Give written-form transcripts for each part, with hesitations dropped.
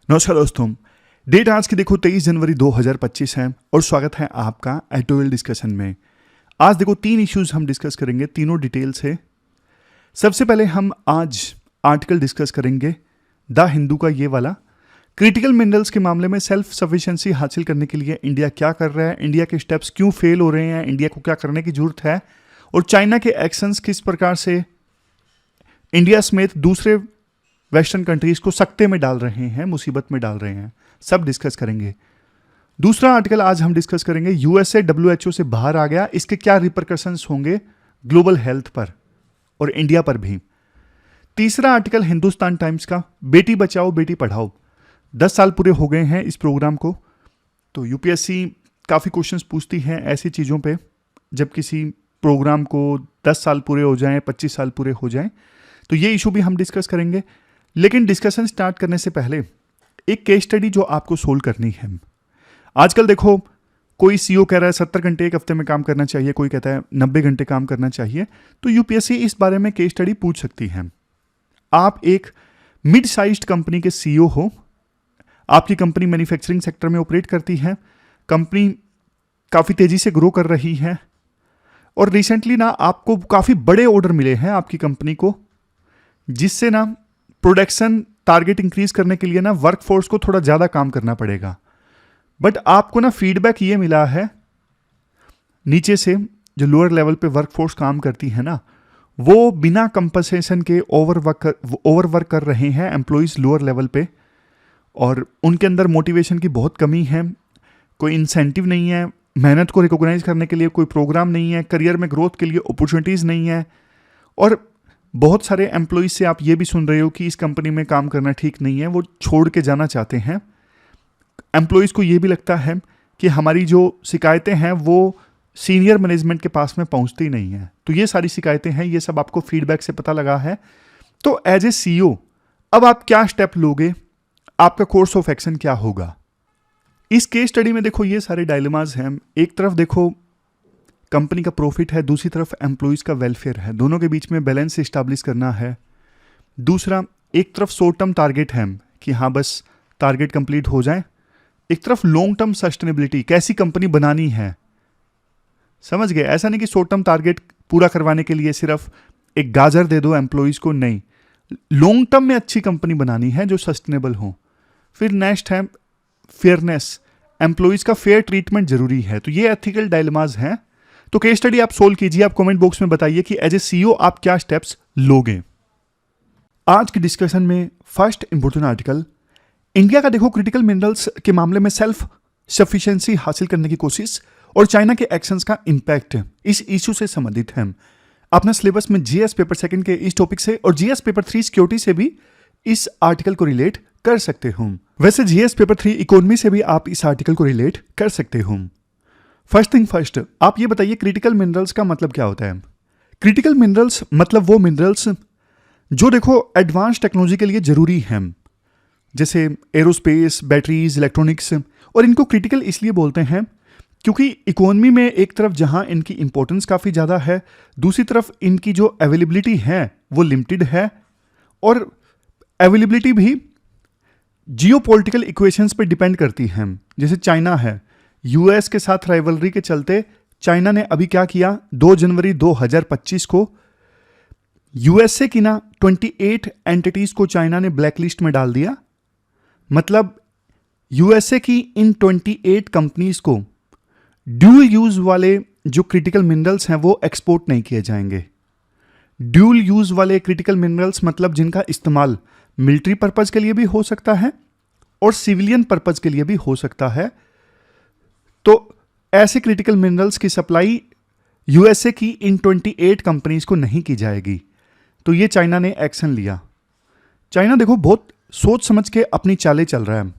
नमस्कार दोस्तों। डेट आज की देखो 23 जनवरी 2025 है और स्वागत है आपका एटोएल डिस्कशन में। आज देखो 3 इश्यूज हम डिस्कस करेंगे, तीनों डिटेल्स है। सबसे पहले हम आज आर्टिकल डिस्कस करेंगे द हिंदू का, ये वाला। क्रिटिकल मिनरल्स के मामले में सेल्फ सफिशिएंसी हासिल करने के लिए इंडिया क्या कर रहा है, इंडिया के स्टेप्स क्यों फेल हो रहे हैं, इंडिया को क्या करने की जरूरत है, और चाइना के एक्शंस किस प्रकार से इंडिया समेत दूसरे वेस्टर्न कंट्रीज को सकते में डाल रहे हैं, मुसीबत में डाल रहे हैं, सब डिस्कस करेंगे। दूसरा आर्टिकल आज हम डिस्कस करेंगे यूएसए WHO से बाहर आ गया, इसके क्या रिपरकशंस होंगे ग्लोबल हेल्थ पर और इंडिया पर भी। तीसरा आर्टिकल हिंदुस्तान टाइम्स का, बेटी बचाओ बेटी पढ़ाओ। 10 साल पूरे हो गए हैं इस प्रोग्राम को, तो यूपीएससी काफ़ी क्वेश्चंस पूछती है ऐसी चीज़ों पे जब किसी प्रोग्राम को 10 साल पूरे हो जाएं, 25 साल पूरे हो जाएं, तो ये इशू भी हम डिस्कस करेंगे। लेकिन डिस्कशन स्टार्ट करने से पहले एक केस स्टडी जो आपको सोल्व करनी है। आजकल देखो, कोई सीईओ कह रहा है 70 घंटे एक हफ्ते में काम करना चाहिए, कोई कहता है 90 घंटे काम करना चाहिए, तो यूपीएससी इस बारे में केस स्टडी पूछ सकती है। आप एक मिड साइज्ड कंपनी के सीईओ हो, आपकी कंपनी मैन्युफैक्चरिंग सेक्टर में ऑपरेट करती है, कंपनी काफ़ी तेज़ी से ग्रो कर रही है और रिसेंटली ना आपको काफ़ी बड़े ऑर्डर मिले हैं आपकी कंपनी को, जिससे ना प्रोडक्शन टारगेट इंक्रीज करने के लिए ना वर्कफोर्स को थोड़ा ज़्यादा काम करना पड़ेगा। बट आपको ना फीडबैक ये मिला है नीचे से, जो लोअर लेवल पे वर्कफोर्स काम करती है ना, वो बिना कंपनसेशन के ओवरवर्क कर रहे हैं एम्प्लॉइज लोअर लेवल पे, और उनके अंदर मोटिवेशन की बहुत कमी है, कोई इंसेंटिव नहीं है, मेहनत को रिकॉग्नाइज करने के लिए कोई प्रोग्राम नहीं है, करियर में ग्रोथ के लिए अपॉर्चुनिटीज़ नहीं है, और बहुत सारे एम्प्लॉइज से आप ये भी सुन रहे हो कि इस कंपनी में काम करना ठीक नहीं है, वो छोड़ के जाना चाहते हैं। एम्प्लॉइज को ये भी लगता है कि हमारी जो शिकायतें हैं वो सीनियर मैनेजमेंट के पास में पहुंचती नहीं है। तो ये सारी शिकायतें हैं, ये सब आपको फीडबैक से पता लगा है। तो एज ए सीईओ अब आप क्या स्टेप लोगे, आपका कोर्स ऑफ एक्शन क्या होगा। इस केस स्टडी में देखो ये सारे डायलेमाज हैं। एक तरफ देखो कंपनी का प्रॉफिट है, दूसरी तरफ एम्प्लॉइज का वेलफेयर है, दोनों के बीच में बैलेंस इस्टेब्लिश करना है। दूसरा, एक तरफ शॉर्ट टर्म टारगेट है कि हाँ बस टारगेट कंप्लीट हो जाए, एक तरफ लॉन्ग टर्म सस्टेनेबिलिटी, कैसी कंपनी बनानी है। समझ गए? ऐसा नहीं कि शॉर्ट टर्म टारगेट पूरा करवाने के लिए सिर्फ एक गाजर दे दो एम्प्लॉइज को, नहीं, लॉन्ग टर्म में अच्छी कंपनी बनानी है जो सस्टेनेबल हो। फिर नेक्स्ट है फेयरनेस, एम्प्लॉइज का फेयर ट्रीटमेंट जरूरी है। तो ये एथिकल डायलेमाज हैं। तो केस स्टडी आप सोल्व कीजिए, आप कमेंट बॉक्स में बताइए कि एज ए सीईओ आप क्या स्टेप्स लोगे। आज की डिस्कशन में फर्स्ट इंपोर्टेंट आर्टिकल, इंडिया का देखो क्रिटिकल मिनरल्स के मामले में सेल्फ सफिशिएंसी हासिल करने की कोशिश और चाइना के एक्शंस का इंपैक्ट इस इशू से संबंधित है। अपना सिलेबस में जीएस पेपर सेकंड के इस टॉपिक से और जीएस पेपर 3 सिक्योरिटी से भी इस आर्टिकल को रिलेट कर सकते हो। वैसे जीएस पेपर 3 इकोनॉमी से भी आप इस आर्टिकल को रिलेट कर सकते हो। फर्स्ट थिंग फर्स्ट, आप ये बताइए क्रिटिकल मिनरल्स का मतलब क्या होता है। क्रिटिकल मिनरल्स मतलब वो मिनरल्स जो देखो एडवांस टेक्नोलॉजी के लिए जरूरी हैं, जैसे एरोस्पेस, बैटरीज, इलेक्ट्रॉनिक्स। और इनको क्रिटिकल इसलिए बोलते हैं क्योंकि इकोनॉमी में एक तरफ जहां इनकी इंपॉर्टेंस काफ़ी ज़्यादा है, दूसरी तरफ इनकी जो अवेलेबिलिटी है वो लिमिटेड है, और अवेलेबिलिटी भी जियोपॉलिटिकल इक्वेशंस पे डिपेंड करती हैं। जैसे चाइना है, यूएस के साथ राइवलरी के चलते चाइना ने अभी क्या किया, 2 जनवरी 2025 को यूएसए की ना 28 एंटिटीज को चाइना ने ब्लैकलिस्ट में डाल दिया। मतलब यूएसए की इन 28 कंपनीज को ड्यूल यूज वाले जो क्रिटिकल मिनरल्स हैं वो एक्सपोर्ट नहीं किए जाएंगे। ड्यूल यूज वाले क्रिटिकल मिनरल्स मतलब जिनका इस्तेमाल मिलिट्री पर्पज के लिए भी हो सकता है और सिविलियन पर्पज के लिए भी हो सकता है। तो ऐसे क्रिटिकल मिनरल्स की सप्लाई यूएसए की इन 28 कंपनीज को नहीं की जाएगी। तो ये चाइना ने एक्शन लिया। चाइना देखो बहुत सोच समझ के अपनी चालें चल रहा है।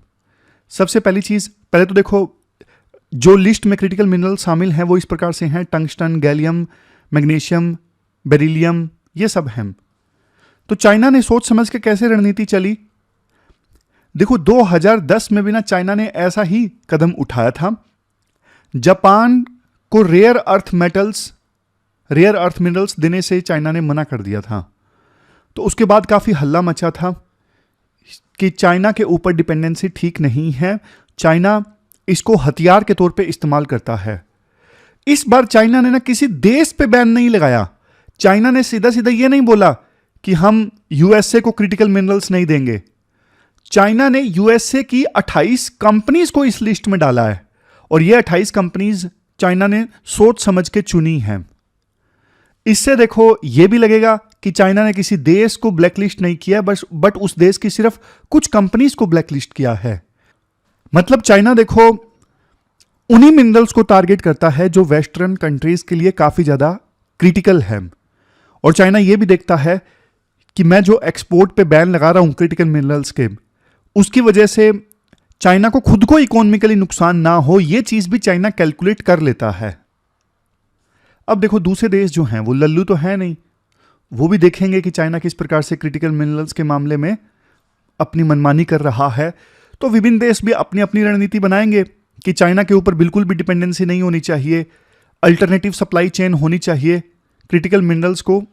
सबसे पहली चीज, पहले तो देखो जो लिस्ट में क्रिटिकल मिनरल शामिल हैं वो इस प्रकार से हैं, टंगस्टन, गैलियम, मैग्नीशियम, बेरिलियम, ये सब हैं। तो चाइना ने सोच समझ के कैसे रणनीति चली, देखो 2010 में भी ना चाइना ने ऐसा ही कदम उठाया था। जापान को रेयर अर्थ मिनरल्स देने से चाइना ने मना कर दिया था। तो उसके बाद काफ़ी हल्ला मचा था। कि चाइना के ऊपर डिपेंडेंसी ठीक नहीं है। चाइना इसको हथियार के तौर पे इस्तेमाल करता है। इस बार चाइना ने ना किसी देश पे बैन नहीं लगाया। चाइना ने सीधा सीधा ये नहीं बोला कि हम यूएसए को क्रिटिकल मिनरल्स नहीं देंगे। चाइना ने यूएसए की 28 कंपनीज को इस लिस्ट में डाला है और ये 28 कंपनीज चाइना ने सोच समझ के चुनी है। इससे देखो ये भी लगेगा कि चाइना ने किसी देश को ब्लैकलिस्ट नहीं किया, बट उस देश की सिर्फ कुछ कंपनीज को ब्लैकलिस्ट किया है। मतलब चाइना देखो उन्हीं मिनरल्स को टारगेट करता है जो वेस्टर्न कंट्रीज के लिए काफी ज्यादा क्रिटिकल है। और चाइना ये भी देखता है कि मैं जो एक्सपोर्ट पे बैन लगा रहा हूं क्रिटिकल मिनरल्स के, उसकी वजह से चाइना को खुद को इकोनॉमिकली नुकसान ना हो, यह चीज भी चाइना कैलकुलेट कर लेता है। अब देखो दूसरे देश जो हैं वो लल्लू तो है नहीं, वो भी देखेंगे कि चाइना किस प्रकार से क्रिटिकल मिनरल्स के मामले में अपनी मनमानी कर रहा है। तो विभिन्न देश भी अपनी अपनी रणनीति बनाएंगे कि चाइना के ऊपर बिल्कुल भी डिपेंडेंसी नहीं होनी चाहिए, अल्टरनेटिव सप्लाई चेन होनी चाहिए क्रिटिकल मिनरल्स को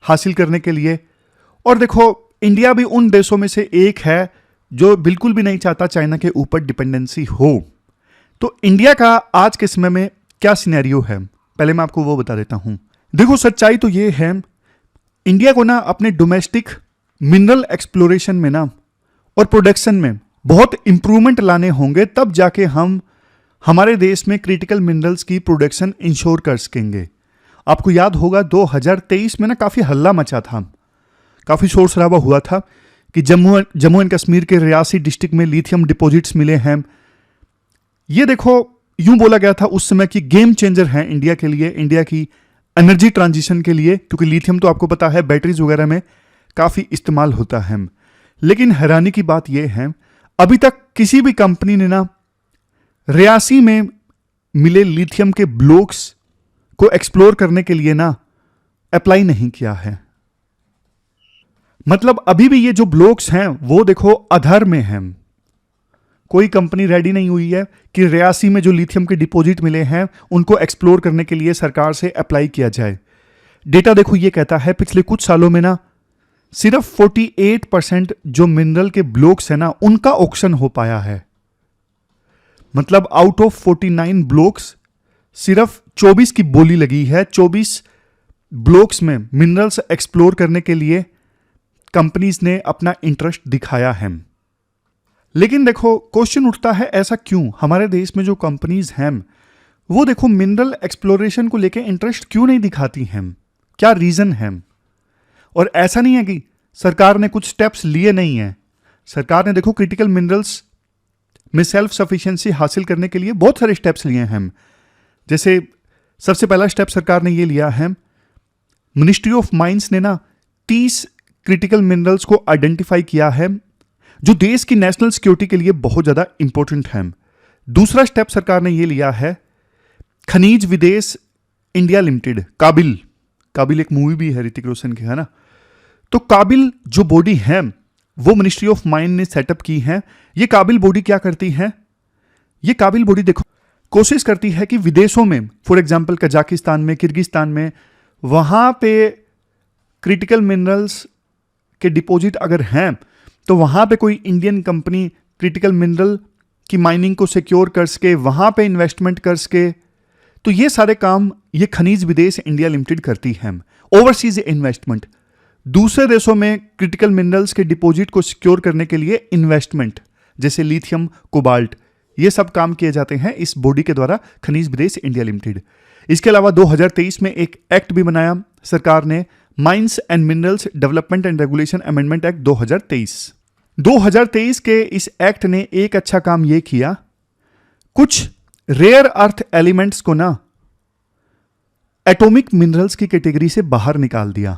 हासिल करने के लिए। और देखो इंडिया भी उन देशों में से एक है जो बिल्कुल भी नहीं चाहता चाइना के ऊपर डिपेंडेंसी हो। तो इंडिया का आज के समय में क्या सिनेरियो है, पहले मैं आपको वो बता देता हूं। देखो सच्चाई तो ये है, इंडिया को ना अपने डोमेस्टिक मिनरल एक्सप्लोरेशन में ना और प्रोडक्शन में बहुत इंप्रूवमेंट लाने होंगे, तब जाके हम हमारे देश में क्रिटिकल मिनरल्स की प्रोडक्शन इंश्योर कर सकेंगे। आपको याद होगा 2023 में ना काफी हल्ला मचा था, काफी शोर शराबा हुआ था कि जम्मू एंड कश्मीर के रियासी डिस्ट्रिक्ट में लिथियम डिपॉजिट्स मिले हैं। ये देखो यूं बोला गया था उस समय कि गेम चेंजर है इंडिया के लिए, इंडिया की एनर्जी ट्रांजिशन के लिए, क्योंकि लिथियम तो आपको पता है बैटरीज वगैरह में काफी इस्तेमाल होता है। लेकिन हैरानी की बात यह है अभी तक किसी भी कंपनी ने ना रियासी में मिले लिथियम के ब्लॉक्स को एक्सप्लोर करने के लिए ना अप्लाई नहीं किया है। मतलब अभी भी ये जो ब्लॉक्स हैं वो देखो अधर में हैं, कोई कंपनी रेडी नहीं हुई है कि रियासी में जो लिथियम के डिपॉजिट मिले हैं उनको एक्सप्लोर करने के लिए सरकार से अप्लाई किया जाए। डेटा देखो ये कहता है पिछले कुछ सालों में ना सिर्फ 48% जो मिनरल के ब्लॉक्स है ना उनका ऑक्शन हो पाया है। मतलब आउट ऑफ 49 ब्लॉक्स सिर्फ 24 की बोली लगी है। 24 ब्लॉक्स में मिनरल्स एक्सप्लोर करने के लिए कंपनीज ने अपना इंटरेस्ट दिखाया है। लेकिन देखो क्वेश्चन उठता है ऐसा क्यों, हमारे देश में जो कंपनीज हैं वो देखो मिनरल एक्सप्लोरेशन को लेकर इंटरेस्ट क्यों नहीं दिखाती हैं, क्या रीजन है? और ऐसा नहीं है कि सरकार ने कुछ स्टेप्स लिए नहीं है। सरकार ने देखो क्रिटिकल मिनरल्स में सेल्फ सफिशिएंसी हासिल करने के लिए बहुत सारे स्टेप्स लिए हैं। जैसे सबसे पहला स्टेप सरकार ने ये लिया है, मिनिस्ट्री ऑफ माइंस ने ना 30 क्रिटिकल मिनरल्स को आइडेंटिफाई किया है जो देश की नेशनल सिक्योरिटी के लिए बहुत ज्यादा इंपॉर्टेंट है। दूसरा स्टेप सरकार ने यह लिया है, खनिज विदेश इंडिया लिमिटेड, काबिल एक मूवी भी है ऋतिक रोशन की, है ना। तो काबिल जो बॉडी है वो मिनिस्ट्री ऑफ माइन ने सेटअप की है। ये काबिल बॉडी क्या करती है, ये काबिल बॉडी देखो कोशिश करती है कि विदेशों में, फॉर एग्जांपल कजाकिस्तान में, किर्गिस्तान में, वहां पे क्रिटिकल मिनरल्स के डिपॉजिट अगर हैं तो वहां पे कोई इंडियन कंपनी क्रिटिकल मिनरल की माइनिंग को सिक्योर कर सके, वहां पे इन्वेस्टमेंट कर सके। तो ये सारे काम ये खनिज विदेश इंडिया लिमिटेड करती है। ओवरसीज इन्वेस्टमेंट, दूसरे देशों में क्रिटिकल मिनरल्स के डिपॉजिट को सिक्योर करने के लिए इन्वेस्टमेंट, जैसे लिथियम, कोबाल्ट, ये सब काम किए जाते हैं इस बॉडी के द्वारा, खनिज विदेश इंडिया लिमिटेड। इसके अलावा 2023 में एक एक्ट भी बनाया सरकार ने, mines and minerals development and regulation amendment act 2023। 2023 के इस एक्ट ने एक अच्छा काम यह किया, कुछ रेयर अर्थ एलिमेंट्स को ना एटॉमिक मिनरल्स की कैटेगरी से बाहर निकाल दिया।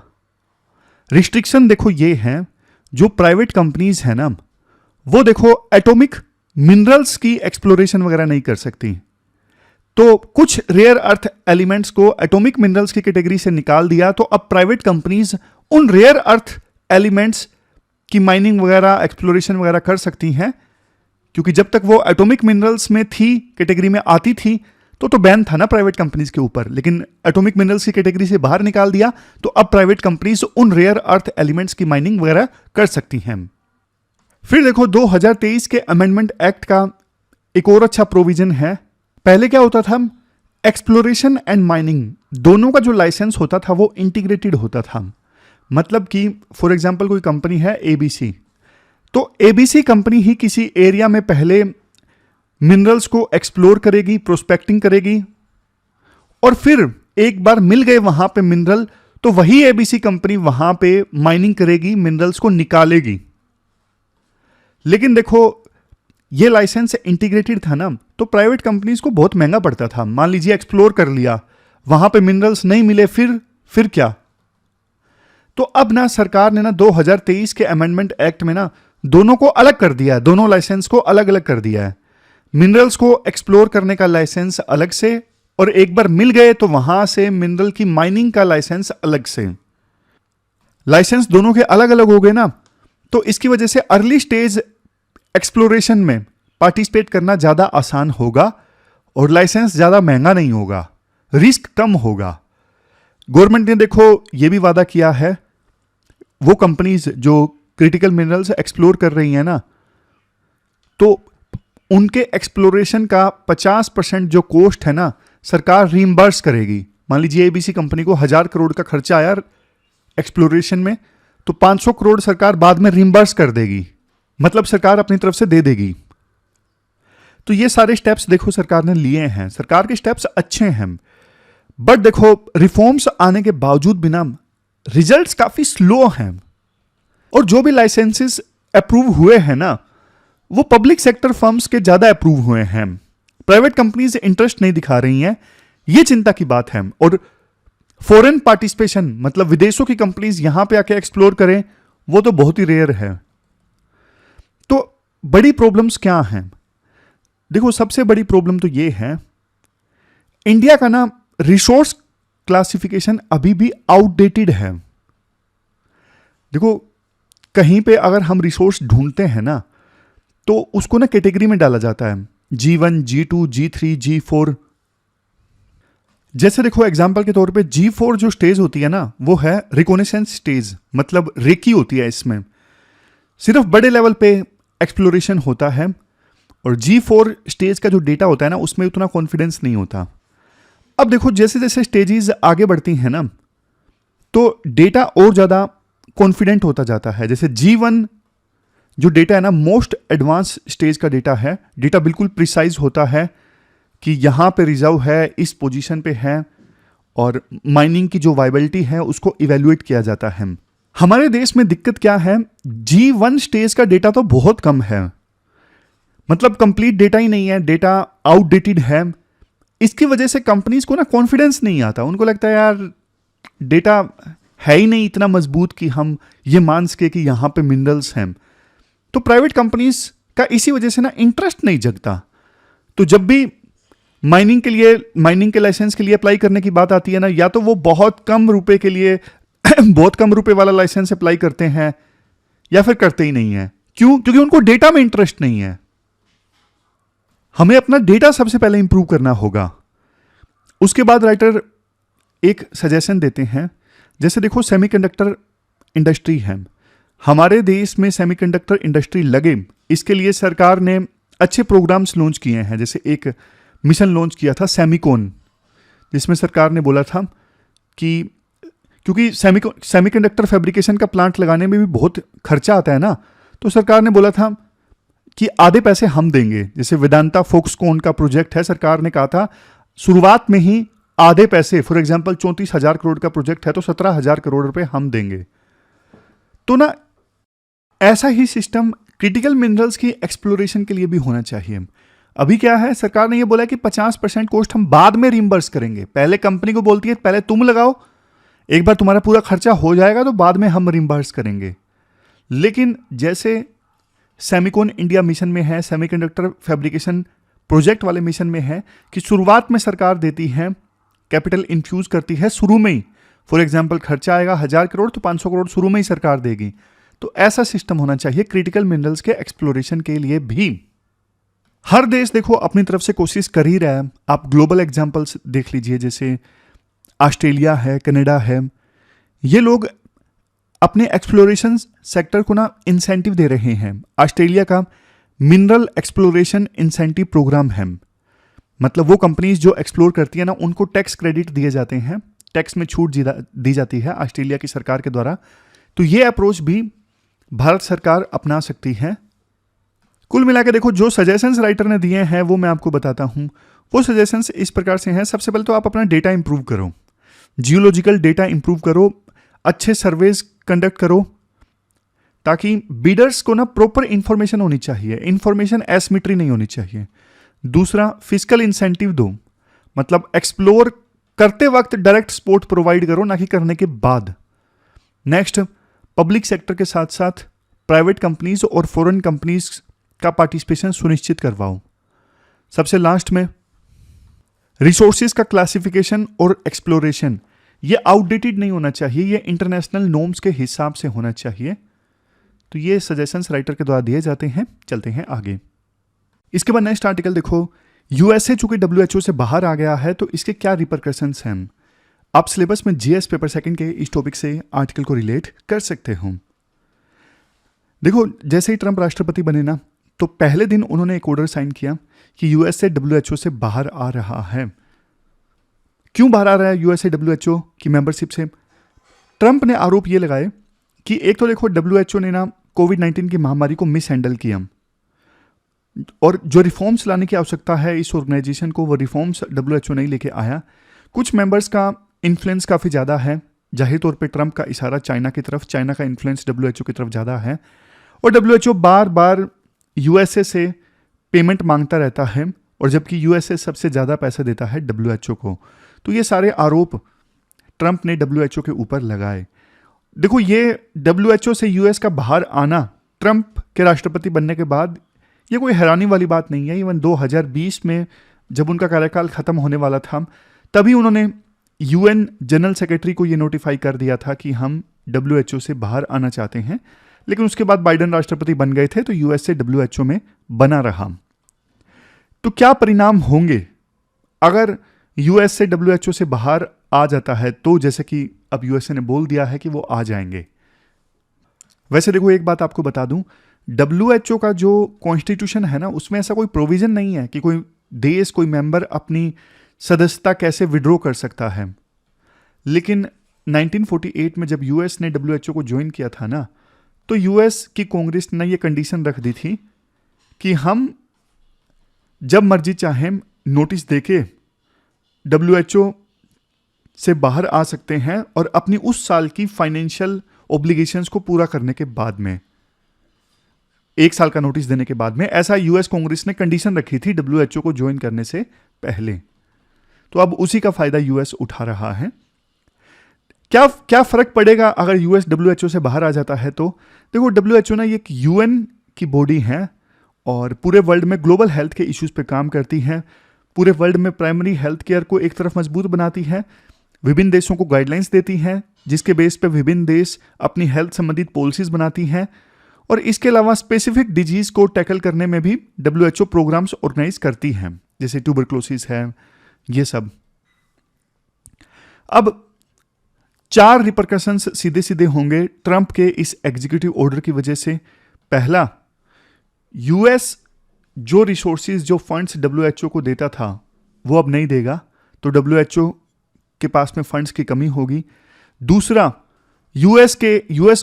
रिस्ट्रिक्शन देखो ये है, जो प्राइवेट कंपनीज है ना वो देखो एटॉमिक मिनरल्स की एक्सप्लोरेशन वगैरह नहीं कर सकती। तो कुछ रेयर अर्थ एलिमेंट्स को एटॉमिक मिनरल्स की कैटेगरी से निकाल दिया, तो अब प्राइवेट कंपनीज उन रेयर अर्थ एलिमेंट्स की माइनिंग वगैरह, एक्सप्लोरेशन वगैरह कर सकती हैं। क्योंकि जब तक वो एटॉमिक मिनरल्स में थी, कैटेगरी में आती थी, तो बैन था ना प्राइवेट कंपनीज के ऊपर। लेकिन एटॉमिक मिनरल्स की कैटेगरी से बाहर निकाल दिया, तो अब प्राइवेट कंपनीज उन रेयर अर्थ एलिमेंट्स की माइनिंग वगैरह कर सकती हैं। फिर देखो 2023 के अमेंडमेंट एक्ट का एक और अच्छा प्रोविजन है। पहले क्या होता था, एक्सप्लोरेशन एंड माइनिंग दोनों का जो लाइसेंस होता था वो इंटीग्रेटेड होता था। मतलब कि फॉर एग्जांपल कोई कंपनी है एबीसी, तो एबीसी कंपनी ही किसी एरिया में पहले मिनरल्स को एक्सप्लोर करेगी, प्रोस्पेक्टिंग करेगी, और फिर एक बार मिल गए वहां पे मिनरल तो वही एबीसी कंपनी वहां पे माइनिंग करेगी, मिनरल्स को निकालेगी। लेकिन देखो ये लाइसेंस इंटीग्रेटेड था ना, तो प्राइवेट कंपनीज को बहुत महंगा पड़ता था। मान लीजिए एक्सप्लोर कर लिया, वहां पे मिनरल्स नहीं मिले, फिर क्या। तो अब ना सरकार ने ना 2023 के अमेंडमेंट एक्ट में ना दोनों को अलग कर दिया है, दोनों लाइसेंस को अलग अलग कर दिया है। मिनरल्स को एक्सप्लोर करने का लाइसेंस अलग से, और एक बार मिल गए तो वहां से मिनरल की माइनिंग का लाइसेंस अलग से। लाइसेंस दोनों के अलग अलग हो गए ना, तो इसकी वजह से अर्ली स्टेज एक्सप्लोरेशन में पार्टिसिपेट करना ज्यादा आसान होगा और लाइसेंस ज्यादा महंगा नहीं होगा, रिस्क कम होगा। गवर्नमेंट ने देखो यह भी वादा किया है, वो कंपनीज जो क्रिटिकल मिनरल्स एक्सप्लोर कर रही हैं ना, तो उनके एक्सप्लोरेशन का 50% जो कॉस्ट है ना सरकार रीइंबर्स करेगी। मान लीजिए एबीसी कंपनी को 1000 करोड़ का खर्चा आया एक्सप्लोरेशन में, तो 500 करोड़ सरकार बाद में रीइंबर्स कर देगी, मतलब सरकार अपनी तरफ से दे देगी। तो ये सारे स्टेप्स देखो सरकार ने लिए हैं, सरकार के स्टेप्स अच्छे हैं, बट देखो रिफॉर्म्स आने के बावजूद भी ना रिजल्ट्स काफी स्लो हैं। और जो भी लाइसेंसेस अप्रूव हुए हैं ना, वो पब्लिक सेक्टर फर्म्स के ज्यादा अप्रूव हुए हैं, प्राइवेट कंपनीज इंटरेस्ट नहीं दिखा रही हैं, ये चिंता की बात है। और फॉरेन पार्टिसिपेशन, मतलब विदेशों की कंपनीज यहां पे आके एक्सप्लोर करें, वो तो बहुत ही रेयर है। तो बड़ी प्रॉब्लम्स क्या हैं? देखो सबसे बड़ी प्रॉब्लम तो ये है, इंडिया का ना रिसोर्स क्लासिफिकेशन अभी भी आउटडेटेड है। देखो कहीं पे अगर हम रिसोर्स ढूंढते हैं ना, तो उसको ना कैटेगरी में डाला जाता है, G1, G2, G3, G4। जैसे देखो एग्जांपल के तौर पे G4 जो स्टेज होती है ना, वो है रिकॉनेसेंस स्टेज, मतलब रेकी होती है, इसमें सिर्फ बड़े लेवल पे एक्सप्लोरेशन होता है। और G4 स्टेज का जो डेटा होता है ना, उसमें उतना कॉन्फिडेंस नहीं होता। अब देखो जैसे जैसे स्टेजेस आगे बढ़ती हैं ना, तो डेटा और ज्यादा कॉन्फिडेंट होता जाता है। जैसे G1 जो डेटा है ना, मोस्ट एडवांस स्टेज का डेटा है, डेटा बिल्कुल प्रिसाइज होता है कि यहां पे रिजर्व है, इस पोजीशन पे है, और माइनिंग की जो वाइबिलिटी है उसको इवेल्युएट किया जाता है। हमारे देश में दिक्कत क्या है, G1 स्टेज का डेटा तो बहुत कम है, मतलब कंप्लीट डेटा ही नहीं है, डेटा आउटडेटेड है। इसकी वजह से कंपनीज को ना कॉन्फिडेंस नहीं आता, उनको लगता है यार डेटा है ही नहीं इतना मजबूत कि हम ये मान सके कि यहां पे मिनरल्स हैं। तो प्राइवेट कंपनीज का इसी वजह से ना इंटरेस्ट नहीं जगता। तो जब भी माइनिंग के लाइसेंस के लिए अप्लाई करने की बात आती है ना, या तो वो बहुत कम रुपए के लिए बहुत कम रुपए वाला लाइसेंस अप्लाई करते हैं, या फिर करते ही नहीं है। क्यों? क्योंकि उनको डेटा में इंटरेस्ट नहीं है। हमें अपना डेटा सबसे पहले इंप्रूव करना होगा। उसके बाद राइटर एक सजेशन देते हैं, जैसे देखो सेमीकंडक्टर इंडस्ट्री है, हमारे देश में सेमीकंडक्टर इंडस्ट्री लगे, इसके लिए सरकार ने अच्छे प्रोग्राम्स लॉन्च किए हैं। जैसे एक मिशन लॉन्च किया था सेमिकॉन, जिसमें सरकार ने बोला था कि क्योंकि सेमीकंडक्टर फैब्रिकेशन का प्लांट लगाने में भी बहुत खर्चा आता है ना, तो सरकार ने बोला था कि आधे पैसे हम देंगे। जैसे वेदांता फोक्सकॉन का प्रोजेक्ट है, सरकार ने कहा था शुरुआत में ही आधे पैसे, फॉर एग्जाम्पल 34,000 करोड़ का प्रोजेक्ट है तो 17,000 करोड़ रुपए हम देंगे। तो ना ऐसा ही सिस्टम क्रिटिकल मिनरल्स की एक्सप्लोरेशन के लिए भी होना चाहिए। अभी क्या है, सरकार ने ये बोला कि 50% कॉस्ट हम बाद में रिइंबर्स करेंगे। पहले कंपनी को बोलती है पहले तुम लगाओ, एक बार तुम्हारा पूरा खर्चा हो जाएगा तो बाद में हम रिइंबर्स करेंगे। लेकिन जैसे सेमिकॉन इंडिया मिशन में है, सेमीकंडक्टर फैब्रिकेशन प्रोजेक्ट वाले मिशन में है कि शुरुआत में सरकार देती है, कैपिटल इन्फ्यूज करती है शुरू में ही। फॉर एग्जाम्पल खर्चा आएगा 1000 करोड़ तो 500 करोड़ शुरू में ही सरकार देगी। तो ऐसा सिस्टम होना चाहिए क्रिटिकल मिनरल्स के एक्सप्लोरेशन के लिए भी। हर देश देखो अपनी तरफ से कोशिश कर ही रहा है। आप ग्लोबल एग्जाम्पल्स देख लीजिए, जैसे ऑस्ट्रेलिया है, कनाडा है, ये लोग अपने एक्सप्लोरेशन सेक्टर को ना इंसेंटिव दे रहे हैं। ऑस्ट्रेलिया का मिनरल एक्सप्लोरेशन इंसेंटिव प्रोग्राम है, मतलब वो कंपनीज जो एक्सप्लोर करती है ना उनको टैक्स क्रेडिट दिए जाते हैं, टैक्स में छूट दी जाती है ऑस्ट्रेलिया की सरकार के द्वारा। तो ये अप्रोच भी भारत सरकार अपना सकती है। कुल मिलाकर देखो, जो सजेशंस राइटर ने दिए हैं वो मैं आपको बताता हूं। वो सजेशंस इस प्रकार से हैं। सबसे पहले तो आप अपना डेटा इंप्रूव करो, जियोलॉजिकल डेटा इंप्रूव करो, अच्छे सर्वेज कंडक्ट करो, ताकि बिडर्स को ना प्रॉपर इंफॉर्मेशन होनी चाहिए, इंफॉर्मेशन एसिमेट्री नहीं होनी चाहिए। दूसरा, फिजिकल इंसेंटिव दो, मतलब एक्सप्लोर करते वक्त डायरेक्ट सपोर्ट प्रोवाइड करो, ना कि करने के बाद। नेक्स्ट, पब्लिक सेक्टर के साथ साथ प्राइवेट कंपनीज और फॉरेन कंपनीज का पार्टिसिपेशन सुनिश्चित करवाओ। सबसे लास्ट में, रिसोर्सेज का क्लासिफिकेशन और एक्सप्लोरेशन ये आउटडेटेड नहीं होना चाहिए, ये इंटरनेशनल नॉर्म्स के हिसाब से होना चाहिए। तो ये सजेशंस राइटर के द्वारा दिए जाते हैं। चलते हैं आगे। इसके बाद नेक्स्ट आर्टिकल देखो, यूएसए चूंकि डब्ल्यूएचओ से बाहर आ गया है तो इसके क्या रिपरकशंस हैं। आप सिलेबस में जीएस पेपर सेकंड के इस टॉपिक से आर्टिकल को रिलेट कर सकते हो। देखो, जैसे ही ट्रंप राष्ट्रपति बने ना, तो पहले दिन उन्होंने एक ऑर्डर साइन किया कि यूएसए डब्ल्यूएचओ से बाहर आ रहा है। क्यों बाहर आ रहा है यूएसए डब्ल्यूएचओ की मेंबरशिप से? ट्रंप ने आरोप ये लगाए कि एक तो देखो, डब्ल्यूएचओ ने ना कोविड-19 की महामारी को मिस हैंडल किया, और जो रिफॉर्म्स लाने की आवश्यकता है इस ऑर्गेनाइजेशन को, वो रिफॉर्म्स डब्ल्यूएचओ नहीं लेके आया। कुछ मेंबर्स का इन्फ्लुएंस काफ़ी ज़्यादा है, जाहिर तौर पे ट्रंप का इशारा चाइना की तरफ, चाइना का इन्फ्लुएंस डब्ल्यूएचओ की तरफ ज़्यादा है, और डब्ल्यूएचओ बार बार यूएसए से पेमेंट मांगता रहता है, और जबकि यूएसए सबसे ज़्यादा पैसा देता है डब्ल्यूएचओ को। तो ये सारे आरोप ट्रंप ने डब्ल्यूएचओ के ऊपर लगाए। देखो, ये डब्ल्यूएचओ से यूएस का बाहर आना ट्रंप के राष्ट्रपति बनने के बाद ये कोई हैरानी वाली बात नहीं है। इवन 2020 में जब उनका कार्यकाल खत्म होने वाला था, तभी उन्होंने यूएन जनरल सेक्रेटरी को ये नोटिफाई कर दिया था कि हम डब्ल्यूएचओ से बाहर आना चाहते हैं। लेकिन उसके बाद बाइडेन राष्ट्रपति बन गए थे, तो यूएसए डब्ल्यूएचओ में बना रहा। तो क्या परिणाम होंगे अगर यूएसए डब्ल्यूएचओ से बाहर आ जाता है? तो जैसे कि अब यूएसए ने बोल दिया है कि वो आ जाएंगे। वैसे देखो, एक बात आपको बता दूं, डब्ल्यूएचओ का जो कॉन्स्टिट्यूशन है ना, उसमें ऐसा कोई प्रोविजन नहीं है कि कोई देश, कोई मेंबर अपनी सदस्यता कैसे विड्रॉ कर सकता है। लेकिन 1948 में जब यूएस ने डब्ल्यूएचओ को ज्वाइन किया था ना, तो यूएस की कांग्रेस ने ये कंडीशन रख दी थी कि हम जब मर्जी चाहें नोटिस देके डब्ल्यूएचओ से बाहर आ सकते हैं, और अपनी उस साल की फाइनेंशियल ऑब्लिगेशंस को पूरा करने के बाद में, 1 साल का नोटिस देने के बाद में। ऐसा यूएस कांग्रेस ने कंडीशन रखी थी डब्ल्यूएचओ को ज्वाइन करने से पहले। तो अब उसी का फायदा यूएस उठा रहा है। क्या फर्क पड़ेगा अगर यूएस डब्ल्यूएचओ से बाहर आ जाता है? तो देखो, डब्ल्यूएचओ ना ये एक यूएन की बॉडी है, और पूरे वर्ल्ड में ग्लोबल हेल्थ के इश्यूज पे काम करती है। पूरे वर्ल्ड में प्राइमरी हेल्थ केयर को एक तरफ मजबूत बनाती है, विभिन्न देशों को गाइडलाइंस देती है, जिसके बेस पे विभिन्न देश अपनी हेल्थ संबंधित पॉलिसीज बनाती हैं। और इसके अलावा स्पेसिफिक डिजीज को टैकल करने में भी डब्ल्यूएचओ प्रोग्राम्स ऑर्गेनाइज करती हैं, जैसे ट्यूबरक्लोसिस है, ये सब। अब 4 रिपरकशंस सीधे सीधे होंगे ट्रंप के इस एग्जीक्यूटिव ऑर्डर की वजह से। पहला, यूएस जो रिसोर्सेज, जो फंड्स डब्ल्यूएचओ को देता था वो अब नहीं देगा, तो डब्ल्यूएचओ के पास में फंड्स की कमी होगी। दूसरा, यूएस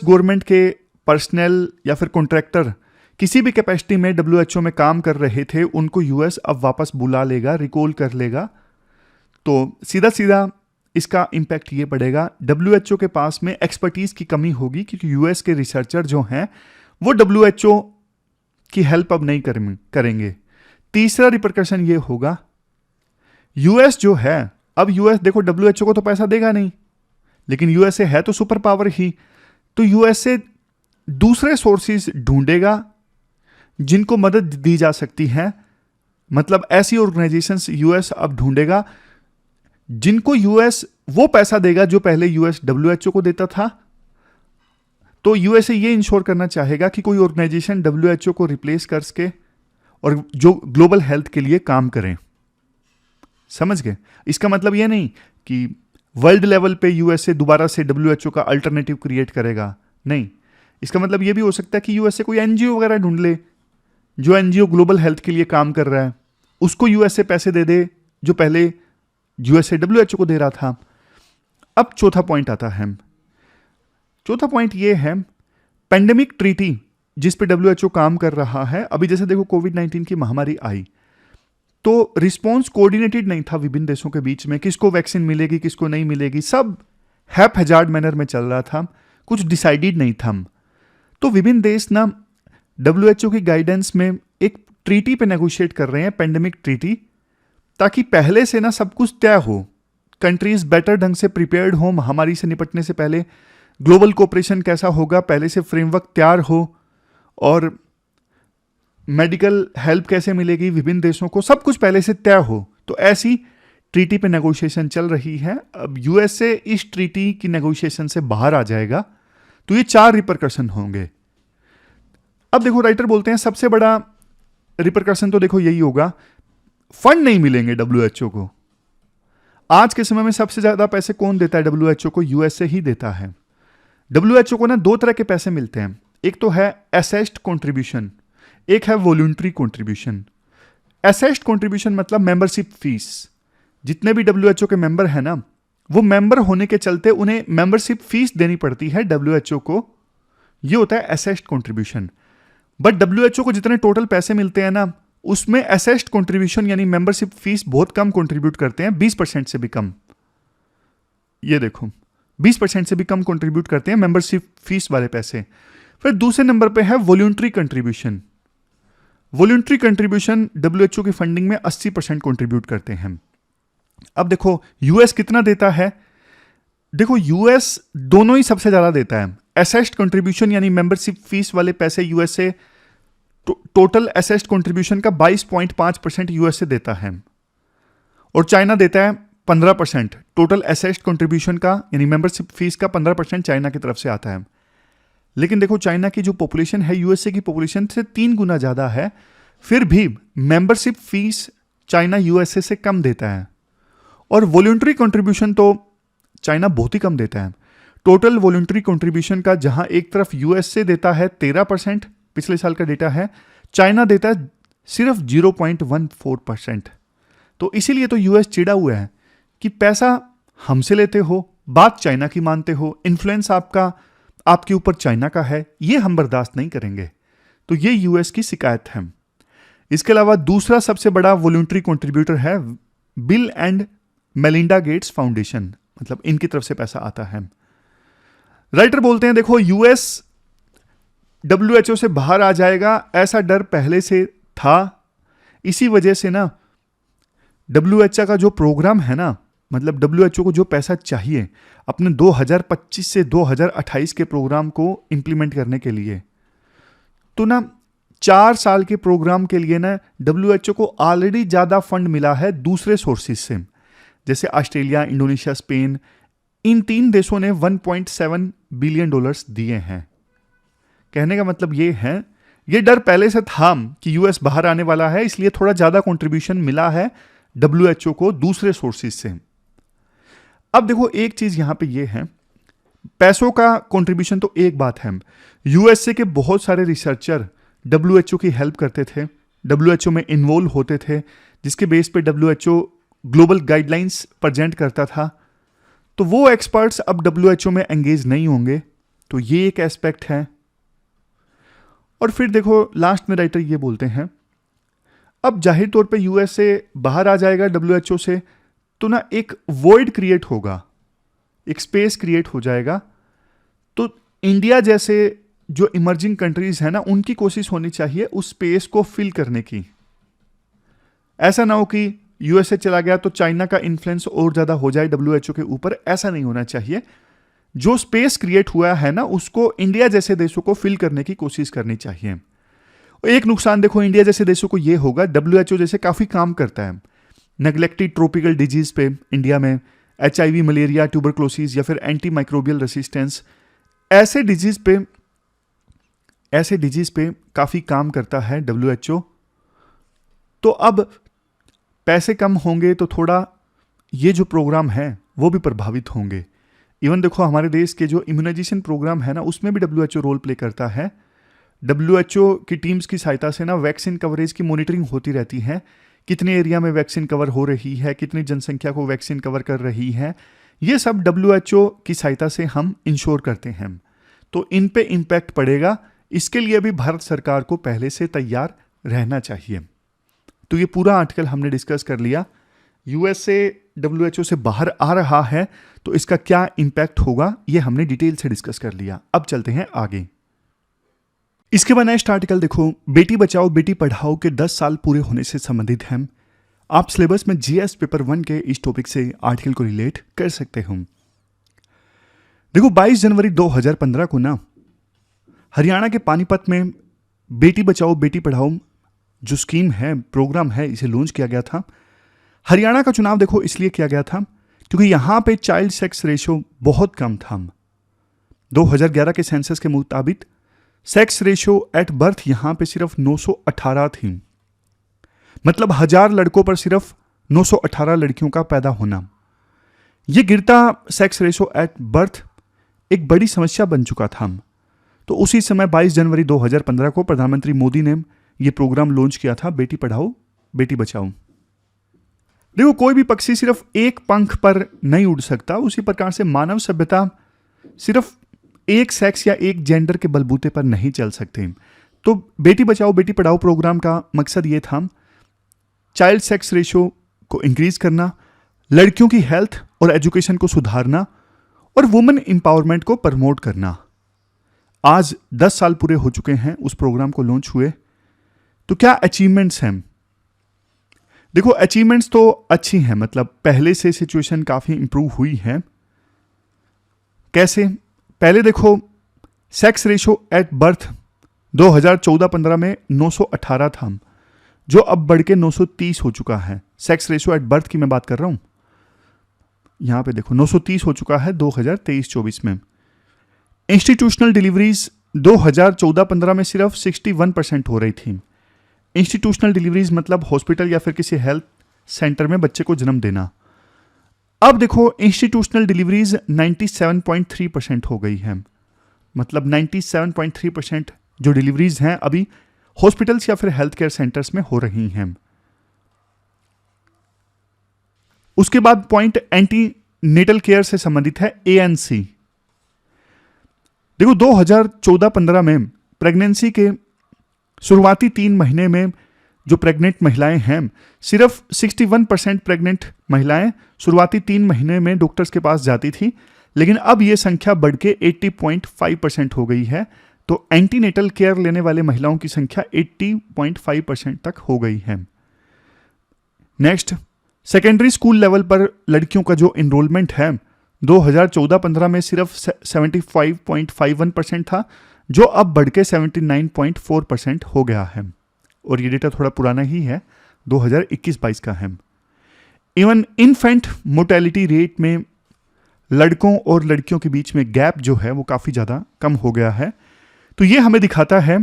गवर्नमेंट के पर्सनल या फिर कॉन्ट्रैक्टर किसी भी कैपेसिटी में डब्ल्यूएचओ में काम कर रहे थे, उनको यूएस अब वापस बुला लेगा, रिकॉल कर लेगा। तो सीधा सीधा इसका इंपैक्ट ये पड़ेगा, डब्ल्यूएचओ के पास में एक्सपर्टीज की कमी होगी, क्योंकि यूएस के रिसर्चर जो हैं वो डब्ल्यूएचओ की हेल्प अब नहीं करेंगे। तीसरा रिपरकशन ये होगा, यूएस जो है, अब यूएस देखो डब्ल्यूएचओ को तो पैसा देगा नहीं, लेकिन यूएसए है तो सुपर पावर ही, तो यूएसए दूसरे सोर्सेज ढूंढेगा जिनको मदद दी जा सकती है। मतलब ऐसी ऑर्गेनाइजेशंस यूएस अब ढूंढेगा जिनको यूएस वो पैसा देगा जो पहले यूएस डब्ल्यूएचओ को देता था। तो यूएसए ये इंश्योर करना चाहेगा कि कोई ऑर्गेनाइजेशन डब्ल्यूएचओ को रिप्लेस कर सके और जो ग्लोबल हेल्थ के लिए काम करें। समझ गए? इसका मतलब ये नहीं कि वर्ल्ड लेवल पे यूएसए दोबारा से डब्ल्यूएचओ का अल्टरनेटिव क्रिएट करेगा, नहीं, इसका मतलब ये भी हो सकता है कि यूएसए कोई एनजीओ वगैरह ढूंढ ले, जो एनजीओ ग्लोबल हेल्थ के लिए काम कर रहा है, उसको यूएसए पैसे दे दे जो पहले यूएसए डब्ल्यूएचओ को दे रहा था। अब चौथा पॉइंट आता है। चौथा पॉइंट ये है पेंडेमिक ट्रीटी जिस पे डब्ल्यूएचओ काम कर रहा है। अभी जैसे देखो कोविड-19 की महामारी आई तो रिस्पॉन्स कोऑर्डिनेटेड नहीं था विभिन्न देशों के बीच में, किसको वैक्सीन मिलेगी किसको नहीं मिलेगी, सब हैप-हैजार्ड मैनर में चल रहा था, कुछ डिसाइडेड नहीं था। तो विभिन्न देश ना डब्ल्यूएचओ की गाइडेंस में एक ट्रीटी पे नेगोशिएट कर रहे हैं, पेंडेमिक ट्रीटी, ताकि पहले से ना सब कुछ तय हो, कंट्रीज बेटर ढंग से प्रिपेयर्ड हो, महामारी से निपटने से पहले ग्लोबल कोऑपरेशन कैसा होगा पहले से फ्रेमवर्क तैयार हो, और मेडिकल हेल्प कैसे मिलेगी विभिन्न देशों को, सब कुछ पहले से तय हो। तो ऐसी ट्रीटी पे नेगोशिएशन चल रही है। अब यूएसए इस ट्रीटी की नेगोशिएशन से बाहर आ जाएगा तो ये 4 रिपरकशन होंगे। अब देखो राइटर बोलते हैं सबसे बड़ा रिपरकशन तो देखो यही होगा, फंड नहीं मिलेंगे डब्ल्यूएचओ को। आज के समय में सबसे ज्यादा पैसे कौन देता है डब्ल्यूएचओ को? यूएसए ही देता है। डब्ल्यूएचओ को ना 2 तरह के पैसे मिलते हैं, एक तो है असेस्ड कंट्रीब्यूशन, एक है वॉलंटरी कंट्रीब्यूशन। असेस्ड कंट्रीब्यूशन मतलब मेंबरशिप फीस। जितने भी डब्ल्यूएचओ के मेंबर हैं ना, वो मेंबर होने के चलते उन्हें मेंबरशिप फीस देनी पड़ती है डब्ल्यूएचओ को, ये होता है असेस्ड कंट्रीब्यूशन। बट डब्ल्यूएचओ को जितने टोटल पैसे मिलते हैं ना, उसमें असेस्ड कंट्रीब्यूशन यानी मेंबरशिप फीस बहुत कम कंट्रीब्यूट करते हैं, 20% से भी कम। ये देखो 20% से भी कम कंट्रीब्यूट करते हैं मेंबरशिप फीस वाले पैसे। फिर दूसरे नंबर पे है voluntary contribution. Voluntary contribution WHO की फंडिंग में 80% कंट्रीब्यूट करते हैं। अब देखो यूएस कितना देता है? देखो यूएस दोनों ही सबसे ज्यादा देता है। असेस्ड कंट्रीब्यूशन यानी मेंबरशिप फीस वाले पैसे यूएसए टोटल असेस्ड कंट्रीब्यूशन का 22.5% यूएसए देता है, और चाइना देता है 15%। टोटल असेस्ड कंट्रीब्यूशन का यानी मेंबरशिप फीस का 15% चाइना की तरफ से आता है। लेकिन देखो चाइना की जो पॉपुलेशन है यूएसए की पॉपुलेशन से 3 गुना ज्यादा है, फिर भी मेंबरशिप फीस चाइना यूएसए से कम देता है, और वॉलंटरी कंट्रीब्यूशन तो चाइना बहुत ही कम देता है। टोटल वॉलंटरी कंट्रीब्यूशन का जहां एक तरफ यूएसए देता है 13%, पिछले साल का डेटा है, चाइना देता है सिर्फ 0.14%। तो इसीलिए तो यूएस चिढ़ा हुआ है कि पैसा हमसे लेते हो, बात चाइना की मानते हो, इन्फ्लुएंस आपके ऊपर चाइना का है, ये हम बर्दाश्त नहीं करेंगे। तो ये यूएस की शिकायत है। इसके अलावा दूसरा सबसे बड़ा वॉलंटरी कंट्रीब्यूटर है bill and Melinda Gates foundation, मतलब इनकी तरफ से पैसा आता है। राइटर बोलते हैं देखो यूएस डब्ल्यूएचओ से बाहर आ जाएगा ऐसा डर पहले से था। इसी वजह से ना डब्ल्यूएचओ का जो प्रोग्राम है ना, मतलब डब्ल्यूएचओ को जो पैसा चाहिए अपने 2025 से 2028 के प्रोग्राम को इंप्लीमेंट करने के लिए, तो ना 4 साल के प्रोग्राम के लिए ना डब्ल्यूएचओ को ऑलरेडी ज्यादा फंड मिला है दूसरे सोर्सेज से, जैसे ऑस्ट्रेलिया, इंडोनेशिया, स्पेन। इन 3 देशों ने $1.7 बिलियन दिए हैं। कहने का मतलब ये है, ये डर पहले से था कि यूएस बाहर आने वाला है, इसलिए थोड़ा ज्यादा कंट्रीब्यूशन मिला है डब्ल्यूएचओ को दूसरे सोर्सेज से। अब देखो एक चीज यहां पे ये है, पैसों का कंट्रीब्यूशन तो एक बात है, यूएसए के बहुत सारे रिसर्चर डब्ल्यूएचओ की हेल्प करते थे, डब्ल्यूएचओ में इन्वॉल्व होते थे, जिसके बेस पे डब्ल्यूएचओ ग्लोबल गाइडलाइंस प्रेजेंट करता था। तो वो एक्सपर्ट्स अब डब्ल्यूएचओ में एंगेज नहीं होंगे, तो ये एक एस्पेक्ट है। और फिर देखो लास्ट में राइटर ये बोलते हैं, अब जाहिर तौर पे यूएसए बाहर आ जाएगा डब्ल्यूएचओ से, तो ना एक वॉइड क्रिएट होगा, एक स्पेस क्रिएट हो जाएगा। तो इंडिया जैसे जो इमर्जिंग कंट्रीज है ना, उनकी कोशिश होनी चाहिए उस स्पेस को फिल करने की। ऐसा ना हो कि यूएसए चला गया तो चाइना का इन्फ्लुएंस और ज्यादा हो जाए डब्ल्यूएचओ के ऊपर, ऐसा नहीं होना चाहिए। जो स्पेस क्रिएट हुआ है ना, उसको इंडिया जैसे देशों को फिल करने की कोशिश करनी चाहिए। एक नुकसान देखो इंडिया जैसे देशों को ये होगा, डब्ल्यूएचओ जैसे काफी काम करता है नेग्लेक्टेड ट्रॉपिकल डिजीज पे इंडिया में, एचआईवी, मलेरिया, ट्यूबरक्लोसिस या फिर एंटी माइक्रोबियल रेसिस्टेंस, ऐसे डिजीज पे काफी काम करता है डब्ल्यूएचओ। तो अब पैसे कम होंगे तो थोड़ा ये जो प्रोग्राम है वो भी प्रभावित होंगे। इवन देखो हमारे देश के जो इम्यूनाइजेशन प्रोग्राम है ना, उसमें भी डब्ल्यूएचओ रोल प्ले करता है। डब्ल्यूएचओ की टीम्स की सहायता से ना वैक्सीन कवरेज की मॉनिटरिंग होती रहती है, कितने एरिया में वैक्सीन कवर हो रही है, कितनी जनसंख्या को वैक्सीन कवर कर रही है, ये सब डब्ल्यूएचओ की सहायता से हम इंश्योर करते हैं। तो इन पे इम्पैक्ट पड़ेगा, इसके लिए भी भारत सरकार को पहले से तैयार रहना चाहिए। तो ये पूरा आर्टिकल हमने डिस्कस कर लिया। यूएसए डब्ल्यूएचओ से बाहर आ रहा है तो इसका क्या इम्पैक्ट होगा, ये हमने डिटेल से डिस्कस कर लिया। अब चलते हैं आगे। इसके बाद नेक्स्ट आर्टिकल देखो, बेटी बचाओ बेटी पढ़ाओ के 10 साल पूरे होने से संबंधित है। आप सिलेबस में जीएस पेपर 1 के इस टॉपिक से आर्टिकल को रिलेट कर सकते हो। देखो 22 जनवरी 2015 को ना हरियाणा के पानीपत में बेटी बचाओ बेटी पढ़ाओ जो स्कीम है, प्रोग्राम है, इसे लॉन्च किया गया था। हरियाणा का चुनाव देखो इसलिए किया गया था क्योंकि यहां पे चाइल्ड सेक्स रेशियो बहुत कम था। 2011 के सेंसस के मुताबिक सेक्स रेशियो एट बर्थ यहां पे सिर्फ 918 थी, मतलब 1000 लड़कों पर सिर्फ 918 लड़कियों का पैदा होना। यह गिरता सेक्स रेशियो एट बर्थ एक बड़ी समस्या बन चुका था। तो उसी समय 22 जनवरी 2015 को प्रधानमंत्री मोदी ने यह प्रोग्राम लॉन्च किया था, बेटी पढ़ाओ बेटी बचाओ। देखो कोई भी पक्षी सिर्फ एक पंख पर नहीं उड़ सकता, उसी प्रकार से मानव सभ्यता सिर्फ एक सेक्स या एक जेंडर के बलबूते पर नहीं चल सकते। तो बेटी बचाओ बेटी पढ़ाओ प्रोग्राम का मकसद ये था चाइल्ड सेक्स रेशियो को इंक्रीज करना, लड़कियों की हेल्थ और एजुकेशन को सुधारना और वुमेन एम्पावरमेंट को प्रमोट करना। आज 10 साल पूरे हो चुके हैं उस प्रोग्राम को लॉन्च हुए। तो क्या अचीवमेंट्स हैं? देखो अचीवमेंट्स तो अच्छी हैं, मतलब पहले से सिचुएशन काफी इंप्रूव हुई है। कैसे? पहले देखो सेक्स रेशियो एट बर्थ 2014-15 में 918 था, जो अब बढ़ के 930 हो चुका है। सेक्स रेशियो एट बर्थ की मैं बात कर रहा हूं। यहां पे देखो 930 हो चुका है 2023-24 में। इंस्टीट्यूशनल डिलीवरीज 2014-15 में सिर्फ 61% हो रही थी। इंस्टीट्यूशनल डिलीवरीज मतलब हॉस्पिटल या फिर किसी हेल्थ सेंटर में बच्चे को जन्म देना। अब देखो इंस्टीट्यूशनल डिलीवरीज 97.3% हो गई है, मतलब 97.3% जो डिलीवरीज हैं अभी हॉस्पिटल्स या फिर हेल्थ केयर सेंटर्स में हो रही हैं। उसके बाद पॉइंट एंटी नेटल केयर से संबंधित है, एएनसी। देखो 2014-15 में प्रेगनेंसी के शुरुआती 3 महीने में जो प्रेग्नेंट महिलाएं हैं, सिर्फ 61% प्रेग्नेंट महिलाएं शुरुआती 3 महीने में डॉक्टर्स के पास जाती थी, लेकिन अब यह संख्या बढ़ के 80.5% हो गई है। तो एंटीनेटल केयर लेने वाले महिलाओं की संख्या 80.5% तक हो गई है। नेक्स्ट, सेकेंडरी स्कूल लेवल पर लड़कियों का जो एनरोलमेंट है 2014-15 में सिर्फ 75.51% था, जो अब बढ़ के 79.4% हो गया है। और ये डेटा थोड़ा पुराना ही है, 2021-22 का है। इवन इन्फेंट मोर्टेलिटी रेट में लड़कों और लड़कियों के बीच में गैप जो है वो काफ़ी ज़्यादा कम हो गया है। तो ये हमें दिखाता है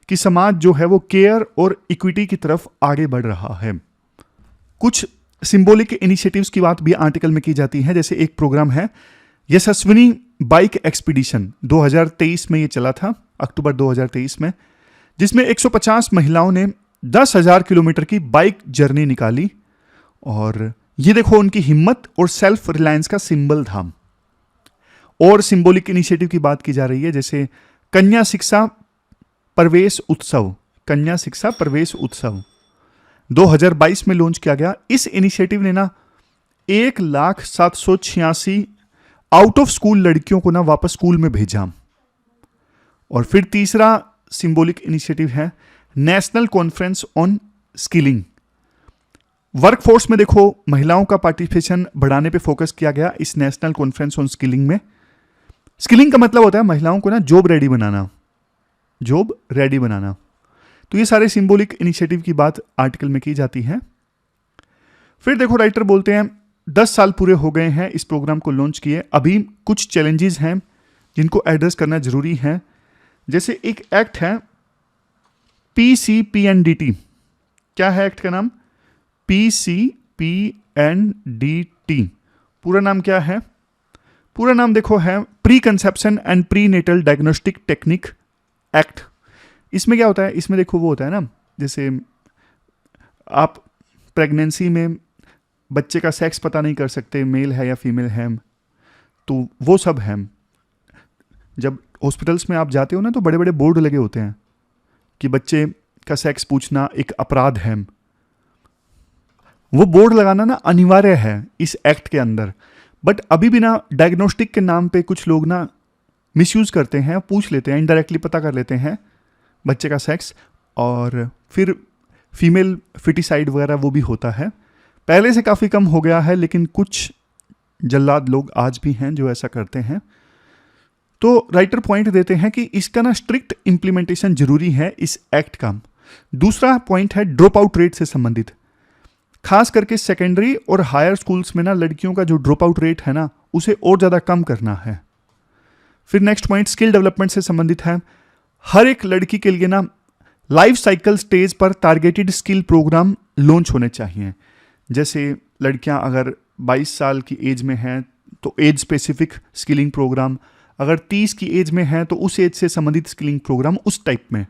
कि समाज जो है वो केयर और इक्विटी की तरफ आगे बढ़ रहा है। कुछ सिंबॉलिक इनिशिएटिव्स की बात भी आर्टिकल में की जाती है, जैसे एक प्रोग्राम है यशस्विनी बाइक एक्सपीडिशन, 2023 में ये चला था, अक्टूबर 2023 में, जिसमें 150 महिलाओं ने 10,000 किलोमीटर की बाइक जर्नी निकाली। और ये देखो उनकी हिम्मत और सेल्फ रिलायंस का सिंबल था। और सिंबॉलिक इनिशिएटिव की बात की जा रही है, जैसे कन्या शिक्षा प्रवेश उत्सव, कन्या शिक्षा प्रवेश उत्सव 2022 में लॉन्च किया गया। इस इनिशिएटिव ने ना 1,786 आउट ऑफ स्कूल लड़कियों को ना वापस स्कूल में भेजा। और फिर तीसरा सिंबॉलिक इनिशिएटिव है national conference on skilling. Workforce में देखो महिलाओं का पार्टिसिपेशन बढ़ाने पे फोकस किया गया इस नेशनल कॉन्फ्रेंस ऑन स्किलिंग में। स्किलिंग का मतलब होता है महिलाओं को ना जॉब रेडी बनाना, जॉब रेडी बनाना। तो ये सारे सिंबॉलिक इनिशिएटिव की बात आर्टिकल में की जाती है। फिर देखो राइटर बोलते हैं 10 साल पूरे हो गए हैं इस प्रोग्राम को लॉन्च किए, अभी कुछ चैलेंजेस हैं जिनको एड्रेस करना जरूरी है। जैसे एक एक्ट है PCPNDT। क्या है एक्ट का नाम? PCPNDT। पूरा नाम क्या है? पूरा नाम देखो है preconception and prenatal diagnostic technique act. इसमें क्या होता है, इसमें देखो वो होता है ना, जैसे आप प्रेगनेंसी में बच्चे का सेक्स पता नहीं कर सकते मेल है या फीमेल है, तो वो सब है। जब हॉस्पिटल्स में आप जाते हो ना तो बड़े बड़े बोर्ड लगे होते हैं कि बच्चे का सेक्स पूछना एक अपराध है। वो बोर्ड लगाना ना अनिवार्य है इस एक्ट के अंदर। बट अभी भी ना डायग्नोस्टिक के नाम पे कुछ लोग ना मिसयूज करते हैं, पूछ लेते हैं, इनडायरेक्टली पता कर लेते हैं बच्चे का सेक्स, और फिर फीमेल फिटिसाइड वगैरह वो भी होता है। पहले से काफ़ी कम हो गया है, लेकिन कुछ जल्लाद लोग आज भी हैं जो ऐसा करते हैं। तो राइटर पॉइंट देते हैं कि इसका ना स्ट्रिक्ट इंप्लीमेंटेशन जरूरी है इस एक्ट का। दूसरा पॉइंट है ड्रॉप आउट रेट से संबंधित, खास करके सेकेंडरी और हायर स्कूल्स में ना लड़कियों का जो ड्रॉप आउट रेट है ना उसे और ज़्यादा कम करना है। फिर नेक्स्ट पॉइंट स्किल डेवलपमेंट से संबंधित है। हर एक लड़की के लिए ना लाइफ साइकिल स्टेज पर टारगेटेड स्किल प्रोग्राम लॉन्च होने चाहिए। जैसे लड़कियां अगर 22 साल की एज में हैं तो एज स्पेसिफिक स्किलिंग प्रोग्राम, अगर 30 की एज में है तो उस एज से संबंधित स्किलिंग प्रोग्राम उस टाइप में।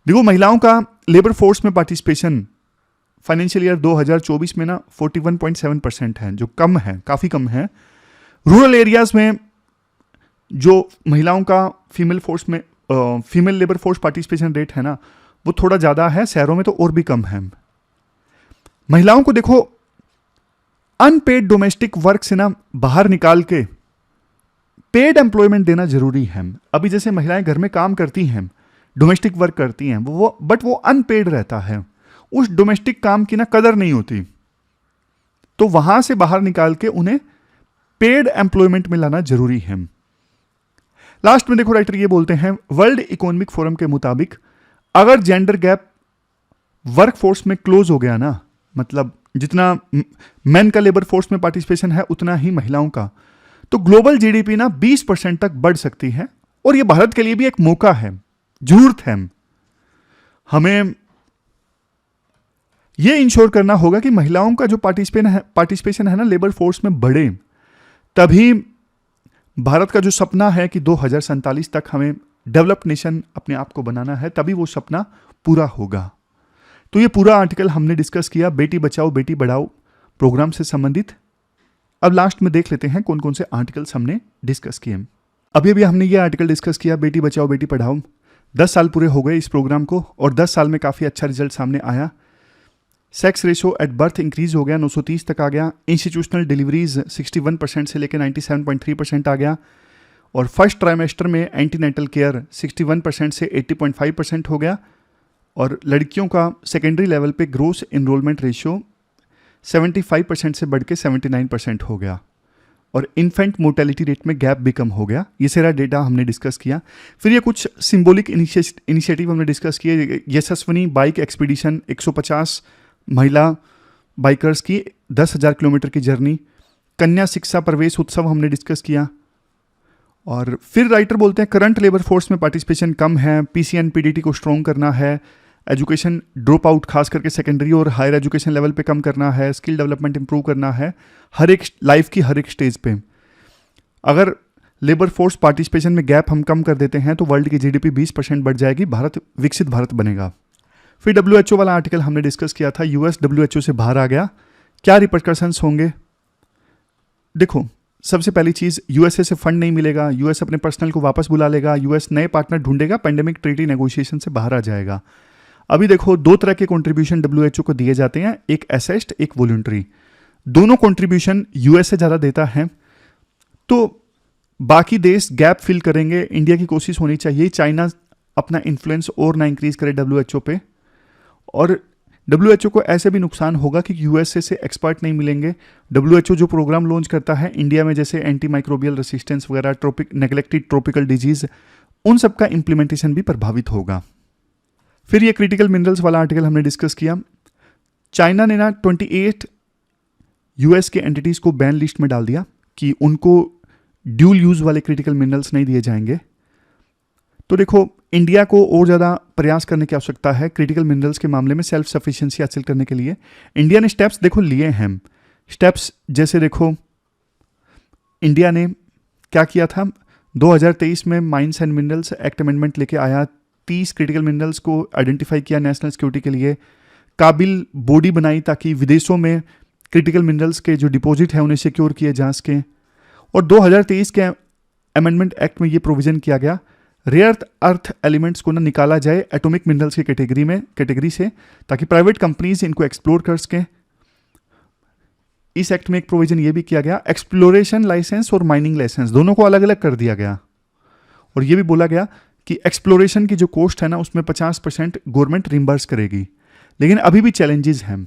देखो महिलाओं का लेबर फोर्स में पार्टिसिपेशन फाइनेंशियल ईयर 2024 में ना 41.7% है, जो कम है, काफ़ी कम है। रूरल एरियाज में जो महिलाओं का female labour force participation rate है ना वो थोड़ा ज़्यादा है, शहरों में तो और भी कम है। महिलाओं को देखो अनपेड डोमेस्टिक वर्क से ना बाहर निकाल के पेड एम्प्लॉयमेंट देना जरूरी है। अभी जैसे महिलाएं घर में काम करती हैं, डोमेस्टिक वर्क करती हैं, बट वो अनपेड रहता है, उस डोमेस्टिक काम की ना कदर नहीं होती, तो वहां से बाहर निकाल के उन्हें पेड एम्प्लॉयमेंट में लाना जरूरी है। लास्ट में देखो राइटर ये बोलते हैं वर्ल्ड इकोनॉमिक फोरम के मुताबिक अगर जेंडर गैप वर्कफोर्स में क्लोज हो गया ना, मतलब जितना मेन का लेबर फोर्स में पार्टिसिपेशन है उतना ही महिलाओं का, तो ग्लोबल जीडीपी ना 20% तक बढ़ सकती है। और ये भारत के लिए भी एक मौका है, जरूरत है। हमें यह इंश्योर करना होगा कि महिलाओं का जो पार्टिसिपेशन है ना लेबर फोर्स में बढ़े, तभी भारत का जो सपना है कि 2047 तक हमें डेवलप्ड नेशन अपने आप को बनाना है, तभी वो सपना पूरा होगा। तो ये पूरा आर्टिकल हमने डिस्कस किया बेटी बचाओ बेटी बढ़ाओ प्रोग्राम से संबंधित। अब लास्ट में देख लेते हैं कौन कौन से आर्टिकल्स हमने डिस्कस किए। अभी हमने ये आर्टिकल डिस्कस किया बेटी बचाओ बेटी पढ़ाओ। 10 साल पूरे हो गए इस प्रोग्राम को और 10 साल में काफ़ी अच्छा रिजल्ट सामने आया। Sex ratio at birth increase हो गया, 930 तक आ गया। इंस्टीट्यूशनल डिलीवरीज 61% से लेकर 97.3% आ गया। और फर्स्ट ट्राइमेस्टर में एंटीनेटल केयर 61% से 80.5% हो गया। और लड़कियों का सेकेंडरी लेवल पे ग्रोस एनरोलमेंट रेशियो 75% से बढ़ के 79% हो गया। और इन्फेंट मोर्टेलिटी रेट में गैप भी कम हो गया। ये सारा डेटा हमने डिस्कस किया। फिर ये कुछ सिंबॉलिक इनिशिएटिव हमने डिस्कस किए। यशस्विनी बाइक एक्सपीडिशन 150 महिला बाइकर्स की 10,000 किलोमीटर की जर्नी। कन्या शिक्षा प्रवेश उत्सव हमने डिस्कस किया। और फिर राइटर बोलते हैं करंट लेबर फोर्स में पार्टिसिपेशन कम है, पीसीएन पीडीटी को स्ट्रॉन्ग करना है, एजुकेशन ड्रॉप आउट खास करके सेकेंडरी और हायर एजुकेशन लेवल पे कम करना है, स्किल डेवलपमेंट इंप्रूव करना है हर एक लाइफ की हर एक स्टेज पे। अगर लेबर फोर्स पार्टिसिपेशन में गैप हम कम कर देते हैं तो वर्ल्ड की जीडीपी 20% बढ़ जाएगी, भारत विकसित भारत बनेगा। फिर डब्ल्यूएचओ वाला आर्टिकल हमने डिस्कस किया था, यूएस डब्ल्यूएचओ से बाहर आ गया, क्या रिपरकशंस होंगे। देखो सबसे पहली चीज़ यूएसए से फंड नहीं मिलेगा, यूएस अपने पर्सनल को वापस बुला लेगा, यूएस नए पार्टनर ढूंढेगा, पेंडेमिक ट्रीटी नेगोशिएशन से बाहर आ जाएगा। अभी देखो 2 तरह के कंट्रीब्यूशन डब्ल्यूएचओ को दिए जाते हैं, एक असेस्ड एक वॉलंटरी। दोनों कंट्रीब्यूशन यूएस से ज़्यादा देता है, तो बाकी देश गैप फिल करेंगे। इंडिया की कोशिश होनी चाहिए चाइना अपना इन्फ्लुएंस और ना इंक्रीज करे डब्ल्यूएचओ पे। और डब्ल्यूएचओ को ऐसे भी नुकसान होगा कि यूएसए से एक्सपर्ट नहीं मिलेंगे। डब्ल्यूएचओ जो प्रोग्राम लॉन्च करता है इंडिया में, जैसे एंटी माइक्रोबियल रेसिस्टेंस वगैरह, नेग्लेक्टेड ट्रॉपिकल डिजीज, उन सब का इंप्लीमेंटेशन भी प्रभावित होगा। फिर ये क्रिटिकल मिनरल्स वाला आर्टिकल हमने डिस्कस किया। चाइना ने ना 28 यूएस के एंटिटीज को बैन लिस्ट में डाल दिया कि उनको ड्यूल यूज वाले क्रिटिकल मिनरल्स नहीं दिए जाएंगे। तो देखो इंडिया को और ज़्यादा प्रयास करने की आवश्यकता है क्रिटिकल मिनरल्स के मामले में सेल्फ सफिशिएंसी हासिल करने के लिए। इंडिया ने स्टेप्स देखो लिए हैं। स्टेप्स जैसे देखो इंडिया ने क्या किया था, 2023 में mines and minerals act amendment लेके आया, 30 क्रिटिकल मिनरल्स को आइडेंटिफाई किया नेशनल सिक्योरिटी के लिए, काबिल बॉडी बनाई ताकि विदेशों में क्रिटिकल मिनरल्स के जो डिपॉजिट है उन्हें सिक्योर किए जा सकें। और 2023 के अमेंडमेंट एक्ट में ये प्रोविजन किया गया, रेयर अर्थ एलिमेंट्स को ना निकाला जाए एटॉमिक मिनरल्स की कैटेगरी से, ताकि प्राइवेट कंपनीज इनको एक्सप्लोर कर सकें। इस एक्ट में एक प्रोविजन ये भी किया गया, एक्सप्लोरेशन लाइसेंस और माइनिंग लाइसेंस दोनों को अलग अलग कर दिया गया। और ये भी बोला गया कि एक्सप्लोरेशन की जो कॉस्ट है ना उसमें 50% गवर्नमेंट रिम्बर्स करेगी। लेकिन अभी भी चैलेंजेस हैं।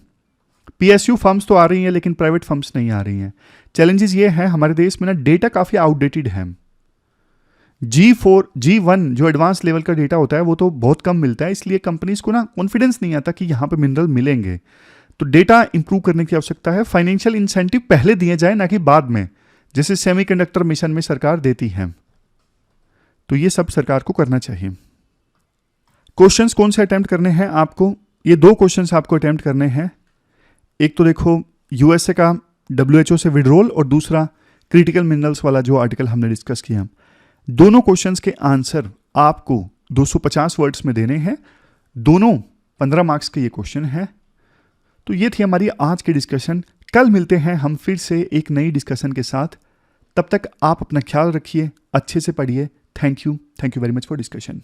पीएसयू फर्म्स तो आ रही हैं लेकिन प्राइवेट फर्म्स नहीं आ रही हैं। चैलेंजेस ये है हमारे देश में ना डेटा काफ़ी आउटडेटेड है। G1 जो एडवांस लेवल का डेटा होता है वो तो बहुत कम मिलता है, इसलिए कंपनीज को ना कॉन्फिडेंस नहीं आता कि यहाँ पे मिनरल मिलेंगे। तो डेटा इंप्रूव करने की आवश्यकता है। फाइनेंशियल इंसेंटिव पहले दिए जाए ना कि बाद में, जैसे सेमीकंडक्टर मिशन में सरकार देती है। तो ये सब सरकार को करना चाहिए। क्वेश्चंस कौन से अटेम्प्ट करने हैं आपको, ये 2 क्वेश्चंस आपको अटेम्प्ट करने हैं। एक तो देखो यूएसए का WHO से विड्रॉल, और दूसरा क्रिटिकल मिनरल्स वाला जो आर्टिकल हमने डिस्कस किया। दोनों क्वेश्चंस के आंसर आपको 250 वर्ड्स में देने हैं। दोनों 15 मार्क्स के ये क्वेश्चन है। तो ये थी हमारी आज की डिस्कशन। कल मिलते हैं हम फिर से एक नई डिस्कशन के साथ। तब तक आप अपना ख्याल रखिए, अच्छे से पढ़िए। Thank you very much for discussion.